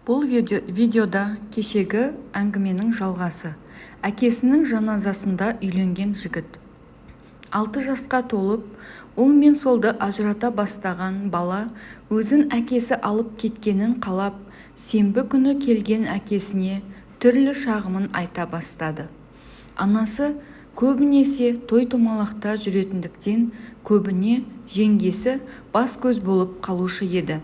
Бұл видеода кешегі әңгіменің жалғасы. Әкесінің жаназасында үйленген жігіт. 6 жасқа толып, оң мен солды ажырата бастаған бала өзін әкесі алып кеткенін қалап, сенбі күні келген әкесіне түрлі шағымын айта бастады. Анасы көбінесе той-томалақта жүретіндіктен, көбіне жеңгесі бас-көз болып қалушы еді.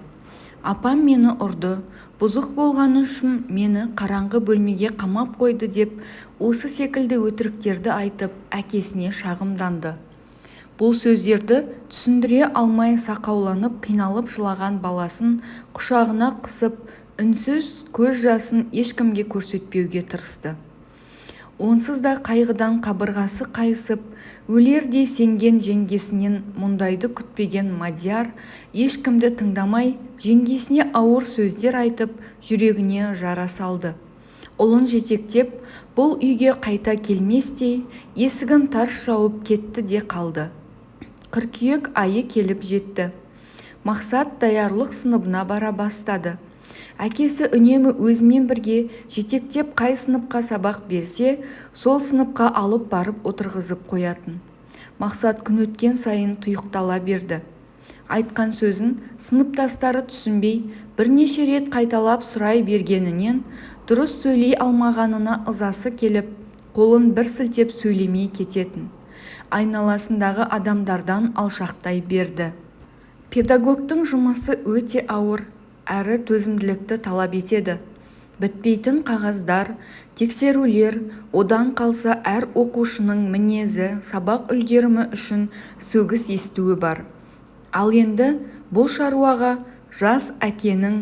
Апам мені ұрды, бұзық болғаны үшін мені қараңғы бөлмеге қамап қойды деп, осы секілді өтіріктерді айтып, әкесіне шағымданды. Бұл сөздерді түсіндіре алмай сақауланып, қиналып жылаған баласын құшағына қысып, үнсіз көз жасын ешкімге көрсетпеуге тырысты. Онсыз да қайғыдан қабырғасы қайысып, өлердей сенген жеңгесінен мұндайды күтпеген Мадияр ешкімді тыңдамай, жеңгесіне ауыр сөздер айтып, жүрегіне жара салды. Ұлын жетектеп, бұл үйге қайта келместей, есігін тарс жауып кетті де қалды. Қыркүйек айы келіп жетті. Мақсат даярлық сыныбына бара бастады. Әкесі үнемі өзімен бірге жетектеп қай сыныпқа сабақ берсе, сол сыныпқа алып барып отырғызып қоятын. Мақсат күн өткен сайын тұйықтала берді. Айтқан сөзін сыныптастары түсінбей, бірнеше рет қайталап сұрай бергенінен, дұрыс сөйлей алмағанына ызасы келіп, қолын бір сілтеп сөйлемей кететін. Айналасындағы адамдардан алшақтай берді. Педагогтың жұмысы өте ауыр, әрі төзімділікті талап етеді. Бітпейтін қағаздар, тексерулер, одан қалса әр оқушының мінезі, сабақ үлгерімі үшін сөгіс естуі бар. Ал енді бұл шаруаға жас әкенің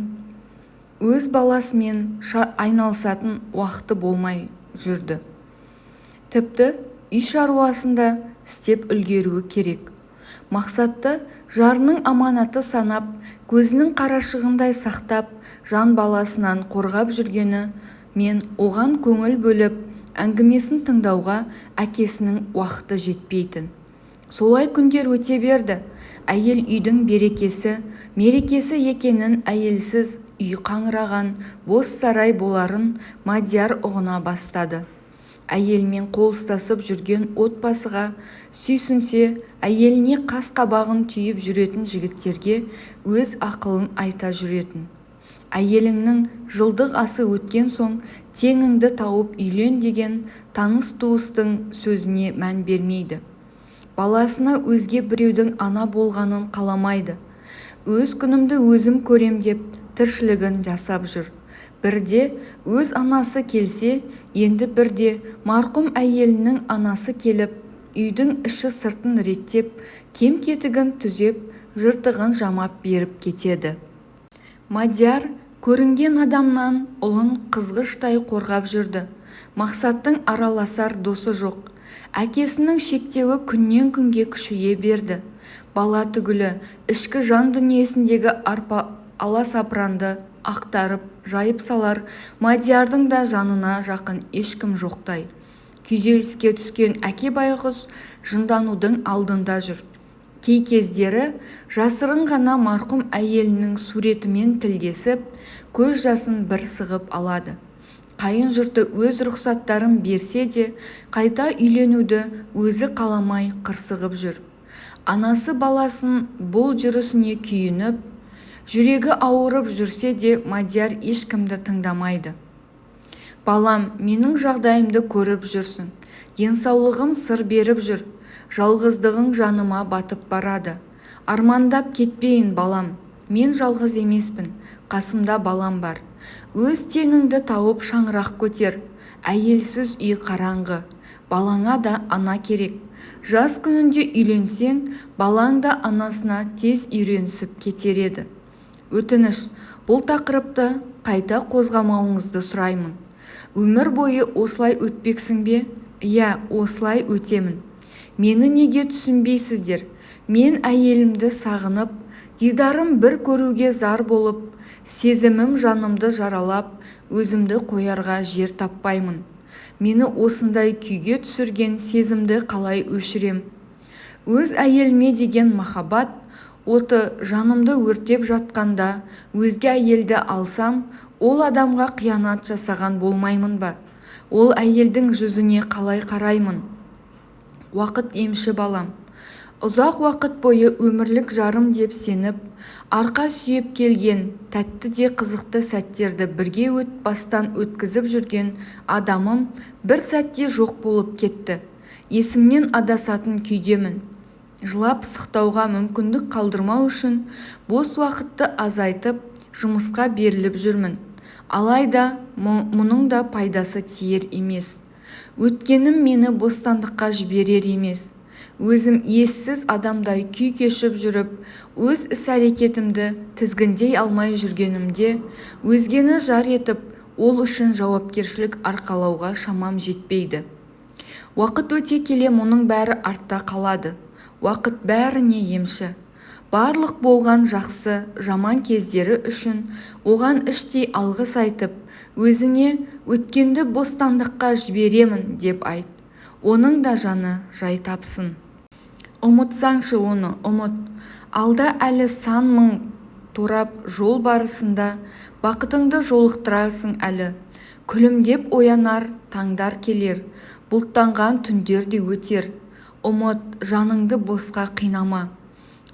өз баласымен айналысатын уақыты болмай жүрді. Тіпті үй шаруасында істеп үлгеруі керек. Мақсатты жарының аманаты санап, көзінің қарашығындай сақтап, жан баласынан қорғап жүргені мен оған көңіл бөліп, әңгімесін тыңдауға әкесінің уақыты жетпейтін. Солай күндер өте берді. Әйел үйдің берекесі, мерекесі екенін әйелсіз үй қаңыраған, бос сарай боларын Мадияр ұғына бастады. Әйелмен қол ұстасып жүрген отбасыға сүйсінсе, әйеліне қас-қабағын түйіп жүретін жігіттерге өз ақылын айта жүретін. Әйеліңнің жылдық асы өткен соң теңіңді тауып үйлен деген таныс туыстың сөзіне мән бермейді. Баласына өзге біреудің ана болғанын қаламайды. Өз күнімді өзім көрем деп тіршілігін жасап жүр. Бірде өз анасы келсе, енді бірде марқұм әйелінің анасы келіп, үйдің іші сыртын реттеп, кем-кетігін түзеп, жыртығын жамап беріп кетеді. Мадияр көрінген адамнан ұлын қызғыштай қорғап жүрді. Мақсаттың араласар досы жоқ. Әкесінің шектеуі күннен күнге күшейе берді. Бала түгілі ішкі жан дүниесіндегі аласапыранды ақтарып, жайып салар, Мадиярдың да жанына жақын ешкім жоқтай. Күйзеліске түскен әке байғұс жынданудың алдында жүр. Кей кездері жасырын ғана марқұм әйелінің суретімен тілдесіп, көз жасын бір сығып алады. Қайын жұрты өз рұқсаттарын берсе де, қайта үйленуді өзі қаламай қырсығып жүр. Анасы баласын бұл жүрісіне күйініп, жүрегі ауырып жүрсе де Мадияр ешкімді тыңдамайды. Балам, менің жағдайымды көріп жүрсің. Денсаулығым сыр беріп жүр. Жалғыздығың жаныма батып барады. Армандап кетпейін, балам. Мен жалғыз емеспін. Қасымда балам бар. Өз теңіңді тауып шаңырақ көтер. Әйелсіз үй қараңғы. Балаңа да ана керек. Жас күнінде үйленсең, балаң да анасына тез үйренісіп кетер еді. Өтініш, бұл тақырыпты қайта қозғамауыңызды сұраймын. Өмір бойы осылай өтпексің бе? Иә, осылай өтемін. Мені неге түсінбейсіздер? Мен әйелімді сағынып, дидарым бір көруге зар болып, сезімім жанымды жаралап, өзімді қоярға жер таппаймын. Мені осындай күйге түсірген сезімді қалай өшірем? Өз әйеліме деген махаббат оты жанымды өртеп жатқанда өзге әйелді алсам, ол адамға қиянат жасаған болмаймын ба? Ол әйелдің жүзіне қалай қараймын? Уақыт емші балам. Ұзақ уақыт бойы өмірлік жарым деп сеніп, арқа сүйеп келген, тәтті де қызықты сәттерді бірге бастан өткізіп жүрген адамым бір сәтте жоқ болып кетті. Есімнен адасатын күйдемін. Жылап сықтауға мүмкіндік қалдырмау үшін бос уақытты азайтып, жұмысқа беріліп жүрмін. Алайда мұның да пайдасы тиер емес. Өткенім мені бостандыққа жіберер емес. Өзім ессіз адамдай күй кешіп жүріп, өз іс-әрекетімді тізгіндей алмай жүргенімде, өзгені жар етіп, ол үшін жауапкершілік арқалауға шамам жетпейді. Уақыт өте келе мұның бәрі артта қалады. Уақыт бәріне емші. Барлық болған жақсы, жаман кездері үшін оған іштей алғыс айтып, өзіне өткенді бостандыққа жіберемін деп айт. Оның да жаны жай тапсын. Ұмытсаңшы оны, ұмыт. Алда әлі сан мың торап жол барысында бақытыңды жолықтырарсың әлі. Күлімдеп оянар таңдар келер, бұлттанған түндер де өтер. Ұмыт, жаныңды босқа қинама.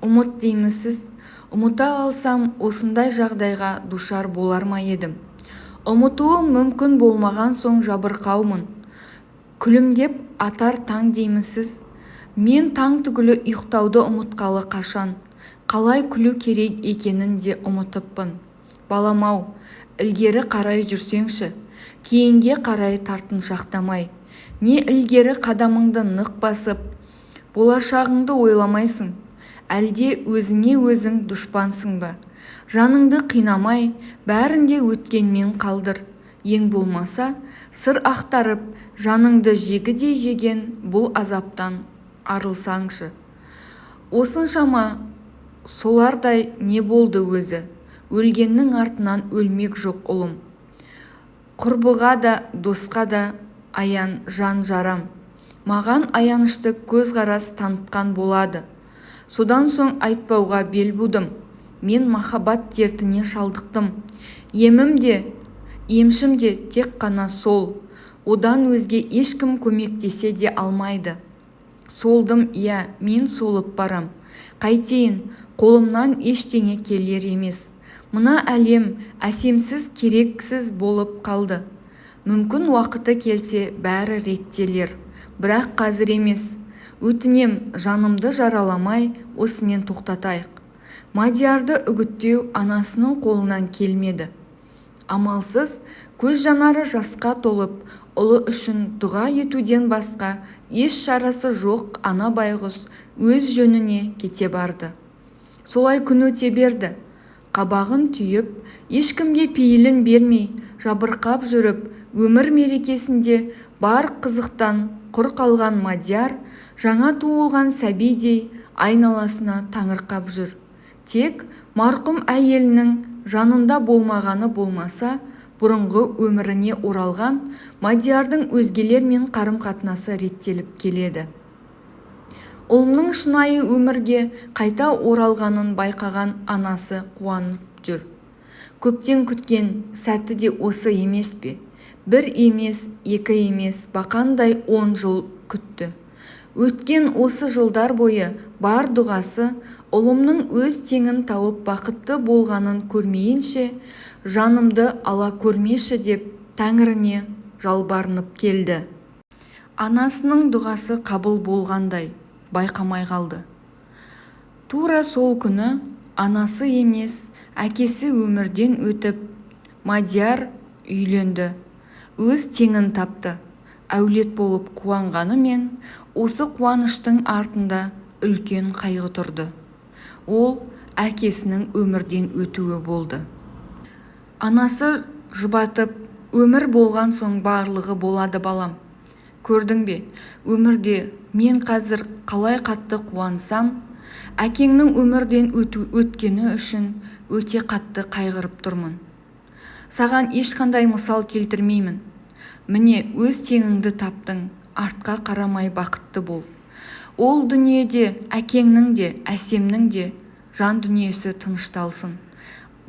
Ұмыт деймісіз, ұмыта алсам осындай жағдайға душар болар ма едім? Ұмытуым мүмкін болмаған соң жабырқаумын. Күлімдеп атар таң деймісіз? Мен таң түгілі ұйықтауды ұмытқалы қашан, қалай күлу керек екенін де ұмытыппын. Балам-ау, ілгері қарай жүрсеңші, кейінге қарай тартыншақтамай. Не ілгері қадамыңды нық басып, болашағыңды ойламайсың, әлде өзіңе өзің дұшпансың ба? Жаныңды қинамай, бәрінде өткенмен қалдыр. Ең болмаса, сыр ақтарып, жаныңды жегідей жеген бұл азаптан арылсаңшы. Осыншама солардай не болды өзі? Өлгеннің артынан өлмек жоқ ұлым. Құрбыға да, досқа да аян жан жарам. Маған аянышты көзқарас танытқан болады. Содан соң айтпауға бел будым. Мен махаббат дертіне шалдықтым. Емім де, емшім де тек қана сол. Одан өзге ешкім көмектесе де алмайды. Солдым, иә, мен солып барам. Қайтейін, қолымнан ештеңе келер емес. Мына әлем әсемсіз, керексіз болып қалды. Мүмкін уақыты келсе бәрі реттелер. Бірақ қазір емес. Өтінем, жанымды жараламай осымен тоқтатайық. Мадиярды үгіттеу анасының қолынан келмеді. Амалсыз, көз жанары жасқа толып, ұлы үшін дұға етуден басқа еш шарасы жоқ ана байғұс өз жөніне кете барды. Солай күн өте берді. Қабағын түйіп, ешкімге пейілін бермей, жабырқап жүріп, өмір мерекесінде бар қызықтан құр қалған Мадияр, жаңа туылған сәбидей айналасына таңырқап жүр. Тек марқұм әйелінің жанында болмағаны болмаса, бұрынғы өміріне оралған Мадиярдың өзгелермен қарым-қатынасы реттеліп келеді. Ұлының шынайы өмірге қайта оралғанын байқаған анасы қуанып жүр. Көптен күткен сәті де осы емес пе? Бір емес, екі емес, бақандай 10 жыл күтті. Өткен осы жылдар бойы бар дұғасы ұлымның өз теңін тауып бақытты болғанын көрмейінше, жанымды ала көрмеші деп Тәңіріне жалбарынып келді. Анасының дұғасы қабыл болғандай байқамай қалды. Тура сол күні анасы емес, әкесі өмірден өтіп, Мадияр үйленді, өз теңін тапты. Әулет болып қуанғанымен, осы қуаныштың артында үлкен қайғы тұрды. Ол әкесінің өмірден өтуі болды. Анасы жұбатып, өмір болған соң барлығы болады балам. Көрдің бе, өмірде мен қазір қалай қатты қуансам, әкеңнің өмірден өткені үшін өте қатты қайғырып тұрмын. Саған ешқандай мысал келтірмеймін. Міне өз теңіңді таптың, артқа қарамай бақытты бол. Ол дүниеде әкеңнің де, әсемнің де жан дүниесі тынышталсын.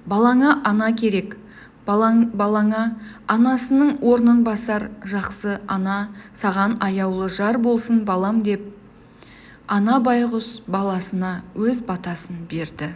Балаңа ана керек, балаңа анасының орнын басар жақсы ана, саған аяулы жар болсын балам деп, ана байғұс баласына өз батасын берді.